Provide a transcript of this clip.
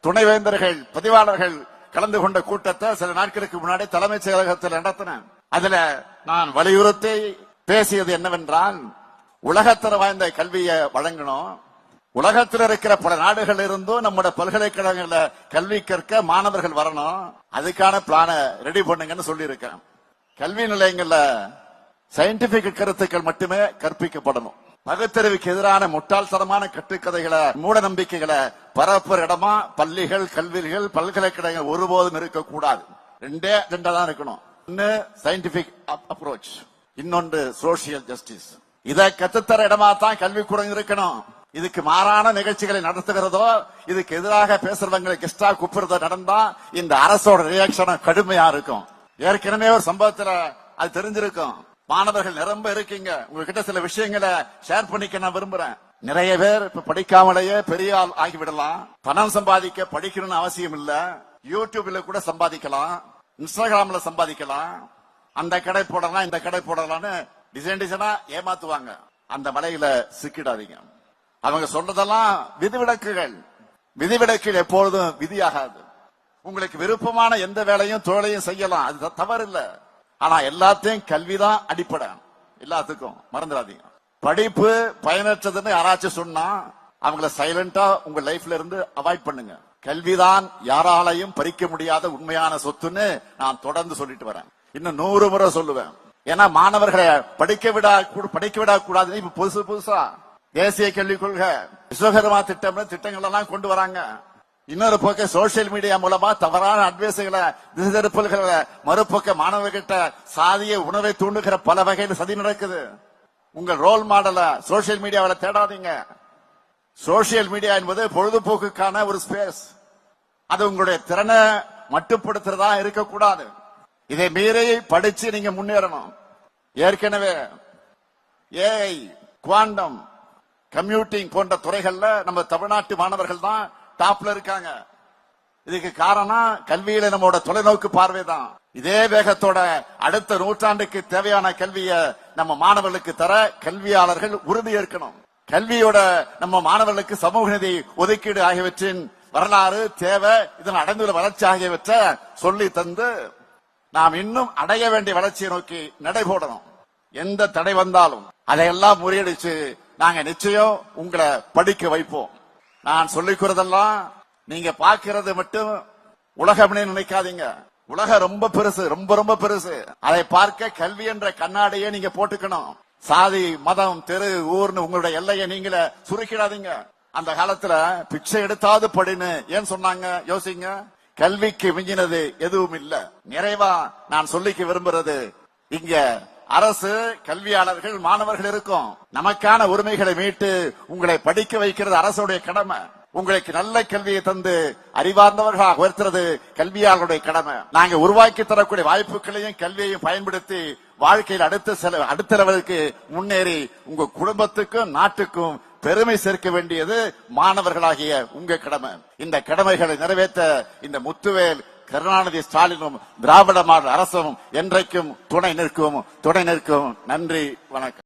துணைவேந்தர்கள் பதிவாளர்கள் கலந்து கொண்ட கூட்டத்தை சில நாட்களுக்கு முன்னாடி தலைமைச் செயலகத்தில் நடத்தினேன். அதுல நான் வலியுறுத்தி பேசியது என்னவென்றால், உலகத்தர வாய்ந்த கல்வியை வழங்கணும். உலகத்தில் இருக்கிற பல நாடுகள் இருந்தும் நம்முடைய பல்கலைக்கழகங்கள கல்வி கற்க மாணவர்கள் வரணும். அதுக்கான பிளான ரெடி பண்ணுங்கன்னு சொல்லி இருக்கேன். கல்வி நிலையங்கள்ல சயின்டிபிக் கருத்துக்கள் மட்டுமே கற்பிக்கப்படணும். பகுத்தறிவுக்கு எதிரான முட்டாள்தனமான கட்டுக்கதைகளை, மூட நம்பிக்கைகளை பரப்புற இடமா பள்ளிகள், கல்விகள், பல்கலைக்கழகங்கள் ஒருபோதும் இருக்கக்கூடாது. ரெண்டா தான் இருக்கணும். ஒன்னு சயின்டிபிக் அப்ரோச், இன்னொன்று சோசியல் ஜஸ்டிஸ். இதை கத்துத்தர இடமா தான் கல்விக்கூடம் இருக்கணும். இதுக்கு மாறான நிகழ்ச்சிகளை நடத்துகிறதோ, இதுக்கு எதிராக பேசுறவங்களை கெஸ்டா கூப்பிடுறதோ நடந்தா இந்த அரசோட ரியாக்ஷன் கடுமையா இருக்கும். ஏற்கனவே ஒரு சம்பவத்துல அது தெரிஞ்சிருக்கும். மாணவர்கள் நிரம்ப இருக்கீங்க, உங்ககிட்ட சில விஷயங்களை ஷேர் பண்ணிக்க நான் விரும்புறேன். நிறைய பேர் இப்ப படிக்காமலேயே பெரிய ஆள் ஆகிவிடலாம். பணம் சம்பாதிக்க படிக்கணும்னு அவசியம் இல்ல. யூடியூப்ல கூட சம்பாதிக்கலாம், இன்ஸ்டாகிராம்ல சம்பாதிக்கலாம். அந்த கடை போடலாம், இந்த கடை போடலாம்னு டிசைனா ஏமாத்துவாங்க. அந்த வலையில சிக்கிடாதீங்க. அவங்க சொல்றதெல்லாம் விதிவிலக்குகள். விதிவிலக்குகள் எப்பொழுதும் விதியாகாது. உங்களுக்கு விருப்பமான எந்த வேலையும் தொழிலையும் செய்யலாம், அது தவறு இல்ல. ஆனா எல்லாத்தையும் கல்விதான் அடிப்படை. எல்லாத்துக்கும் மறந்துடாதீங்க. படிப்பு பயனற்றதுன்னு யாராச்சும் சொன்னா அவங்கள சைலண்டா உங்க லைஃப்ல இருந்து அவாய்ட் பண்ணுங்க. கல்விதான் யாராலையும் பறிக்க முடியாத உண்மையான சொத்துன்னு நான் தொடர்ந்து சொல்லிட்டு வரேன். இன்னும் 100 முறை சொல்லுவேன். ஏன்னா மாணவர்களை படிக்க விடக்கூடாதுன்னு இப்ப புதுசா தேசிய கல்விக் கொள்கை, விஸ்வகர்மா திட்டங்கள் எல்லாம் கொண்டு வராங்க. இன்னொரு பக்க சோசியல் மீடியா மூலமா தவறான அட்வைஸ்களை, திசை திருப்பல்களை, மறுபக்க மாணவர்கிட்ட சாதிய உணவை தூண்டுகிற பல வகையில் சதி நடக்குது. உங்கள் ரோல் மாடல சோசியல் மீடியாவில் தேடாதீங்க. சோசியல் மீடியா என்பது பொழுதுபோக்குக்கான ஒரு ஸ்பேஸ். அது உங்களுடைய திறனை மட்டுப்படுத்துறதா இருக்கக்கூடாது. இதை மீறி படிச்சு நீங்க முன்னேறணும். ஏற்கனவே ஏஐ, குவாண்டம் கம்ப்யூட்டிங் போன்ற துறைகள்ல நம்ம தமிழ்நாட்டு மாணவர்கள் தான் டாப்ல இருக்காங்க. இதுக்கு காரணம் கல்வியில நம்மோட தொலைநோக்கு பார்வை தான். இதே வேகத்தோட அடுத்த நூற்றாண்டுக்கு தேவையான கல்வியை நம்ம மாணவர்களுக்கு தர கல்வியாளர்கள் உறுதி ஏற்கணும். கல்வியோட நம்ம மாணவர்களுக்கு சமூக நிதி ஒதுக்கீடு ஆகியவற்றின் வரலாறு, தேவை, இதன் அடைந்துள்ள வளர்ச்சி ஆகியவற்றை சொல்லி தந்து நாம் இன்னும் அடைய வேண்டிய வளர்ச்சியை நோக்கி நடைபோடணும். எந்த தடை வந்தாலும் அதையெல்லாம் முறியடிச்சு நாங்க நிச்சயம் உங்களை படிக்க வைப்போம். நான் சொல்லிக்கிறதெல்லாம் நீங்க பாக்குறது மட்டும் உலகம்னே நினைக்காதீங்க. உலகம் ரொம்ப பெருசு, ரொம்ப ரொம்ப பெருசு. அதை பார்க்க கல்வி என்ற கண்ணாடியை நீங்க போட்டுக்கணும். சாதி, மதம், தெரு, ஊர்னு உங்களுடைய எல்லையை நீங்களே சுருக்கிடாதீங்க. அந்த காலத்துல பிச்சை எடுத்தாவது படின்னு ஏன் சொன்னாங்க? யோசிங்க. கல்விக்கு மிஞ்சினது எதுவும் இல்ல. நிறைவா நான் சொல்லிக்க விரும்புறது, இங்க அரசு, கல்வியாளர்கள், மாணவர்கள் இருக்கும். நமக்கான உரிமைகளை மீட்டு உங்களை படிக்க வைக்கிறது அரசுடைய கடமை. உங்களுக்கு நல்ல கல்வியை தந்து அறிவார்ந்தவர்களாக உயர்த்துறது கல்வியாளருடைய கடமை. நாங்க உருவாக்கி தரக்கூடிய வாய்ப்புகளையும் கல்வியையும் பயன்படுத்தி வாழ்க்கையில் அடுத்த லெவலுக்கு முன்னேறி உங்க குடும்பத்துக்கும் நாட்டுக்கும் பெருமை சேர்க்க வேண்டியது மாணவர்களாகிய உங்க கடமை. இந்த கடமைகளை நிறைவேற்ற இந்த முத்துவேல், கருணாநிதி ஸ்டாலினும் திராவிட மாடல் அரசும் என்றைக்கும் துணை நிற்கும். நன்றி, வணக்கம்.